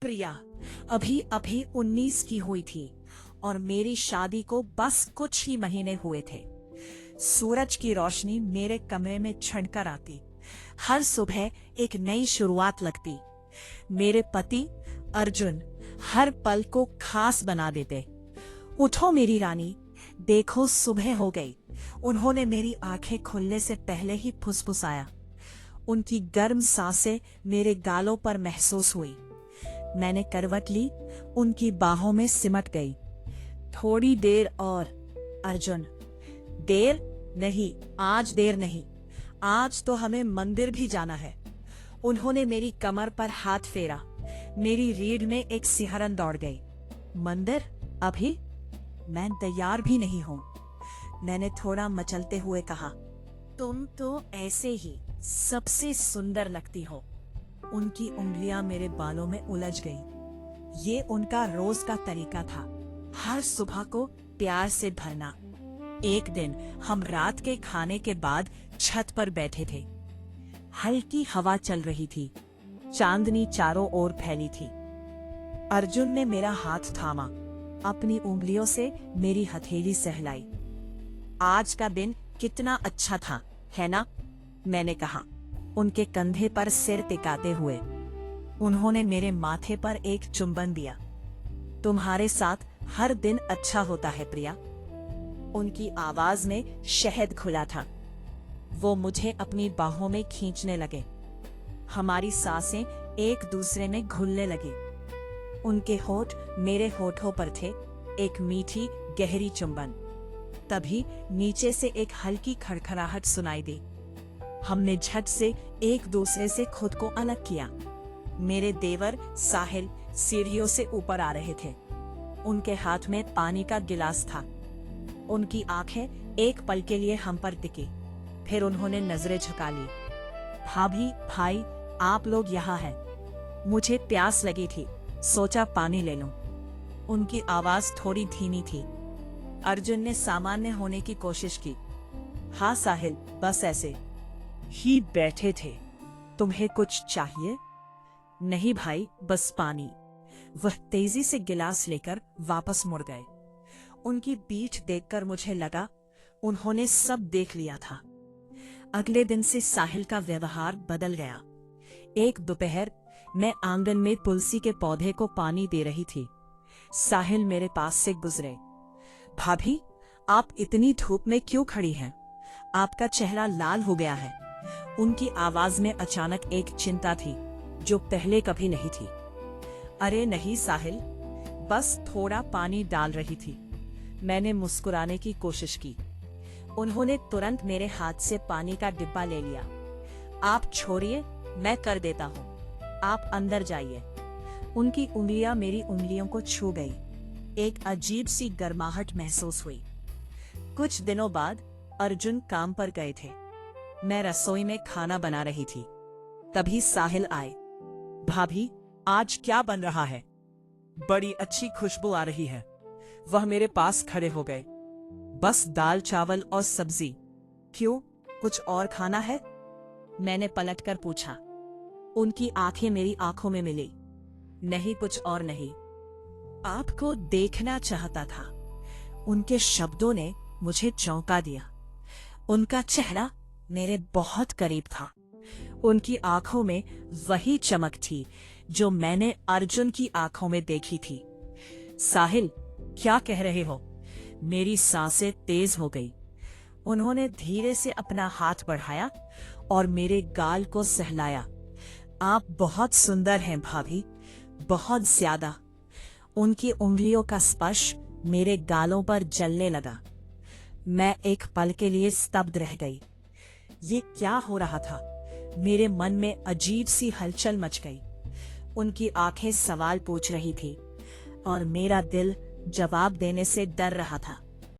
प्रिया अभी अभी 19 की हुई थी और मेरी शादी को बस कुछ ही महीने हुए थे। सूरज की रोशनी मेरे कमरे में छनकर आती, हर सुबह एक नई शुरुआत लगती। मेरे पति अर्जुन हर पल को खास बना देते। उठो मेरी रानी, देखो सुबह हो गई। उन्होंने मेरी आंखें खुलने से पहले ही फुसफुसाया। उनकी गर्म सांसें मेरे गालों पर महसूस हुई। मैंने करवट ली, उनकी बाहों में सिमट गई। थोड़ी देर और। अर्जुन, देर नहीं, आज देर नहीं, आज तो हमें मंदिर भी जाना है। उन्होंने मेरी कमर पर हाथ फेरा। मेरी रीढ़ में एक सिहरन दौड़ गई। मंदिर? अभी? मैं तैयार भी नहीं हूं, मैंने थोड़ा मचलते हुए कहा। तुम तो ऐसे ही सबसे सुंदर लगती हो। उनकी उंगलियां मेरे बालों में उलझ गई। ये उनका रोज का तरीका था, हर सुबह को प्यार से भरना। एक दिन हम रात के खाने के बाद छत पर बैठे थे। हल्की हवा चल रही थी, चांदनी चारों ओर फैली थी। अर्जुन ने मेरा हाथ थामा, अपनी उंगलियों से मेरी हथेली सहलाई। आज का दिन कितना अच्छा था, है ना? मैंने कहा, उनके कंधे पर सिर टिकाते हुए। उन्होंने मेरे माथे पर एक चुंबन दिया। तुम्हारे साथ हर दिन अच्छा होता है प्रिया। उनकी आवाज में शहद घुला था। वो मुझे अपनी बाहों में खींचने लगे। हमारी सांसें एक दूसरे में घुलने लगी। उनके होठ मेरे होठों पर थे, एक मीठी गहरी चुंबन। तभी नीचे से एक हल्की खड़खड़ाहट सुनाई दी। हमने झट से एक दूसरे से खुद को अलग किया। मेरे देवर साहिल सीढ़ियों से ऊपर आ रहे थे। उनके हाथ में पानी का गिलास था। उनकी आंखें एक पल के लिए हम पर टिकी, फिर उन्होंने नजरें झुका ली। भाभी, भाई, आप लोग यहाँ हैं। मुझे प्यास लगी थी, सोचा पानी ले लूं। उनकी आवाज थोड़ी धीमी थी। अर्जुन ने सामान्य होने की कोशिश की। हाँ साहिल, बस ऐसे ही बैठे थे। तुम्हें कुछ चाहिए? नहीं भाई, बस पानी। वह तेजी से गिलास लेकर वापस मुड़ गए। उनकी पीठ देखकर मुझे लगा उन्होंने सब देख लिया था। अगले दिन से साहिल का व्यवहार बदल गया। एक दोपहर मैं आंगन में तुलसी के पौधे को पानी दे रही थी। साहिल मेरे पास से गुजरे। भाभी, आप इतनी धूप में क्यों खड़ी हैं? आपका चेहरा लाल हो गया है। उनकी आवाज में अचानक एक चिंता थी जो पहले कभी नहीं थी। अरे नहीं साहिल, बस थोड़ा पानी डाल रही थी। मैंने मुस्कुराने की कोशिश की। उन्होंने तुरंत मेरे हाथ से पानी का डिब्बा ले लिया। आप छोड़िए, मैं कर देता हूँ। आप अंदर जाइए। उनकी उंगलियां मेरी उंगलियों को छू गई। एक अजीब सी गर्माहट महसूस हुई। कुछ दिनों बाद अर्जुन काम पर गए थे। मैं रसोई में खाना बना रही थी। तभी साहिल आए। भाभी, आज क्या बन रहा है? बड़ी अच्छी खुशबू आ रही है। वह मेरे पास खड़े हो गए। बस दाल चावल और सब्जी। क्यों, कुछ और खाना है? मैंने पलटकर पूछा। उनकी आंखें मेरी आंखों में मिली। नहीं, कुछ और नहीं। आपको देखना चाहता था। उनके शब्दों ने मुझे चौंका दिया। उनका चेहरा मेरे बहुत करीब था। उनकी आंखों में वही चमक थी जो मैंने अर्जुन की आंखों में देखी थी। साहिल, क्या कह रहे हो? मेरी सांसें तेज हो गई। उन्होंने धीरे से अपना हाथ बढ़ाया और मेरे गाल को सहलाया। आप बहुत सुंदर हैं भाभी, बहुत ज्यादा। उनकी उंगलियों का स्पर्श मेरे गालों पर जलने लगा। मैं एक पल के लिए स्तब्ध रह गई। ये क्या हो रहा था? मेरे मन में अजीब सी हलचल मच गई। उनकी आंखें सवाल पूछ रही थी और मेरा दिल जवाब देने से डर रहा था।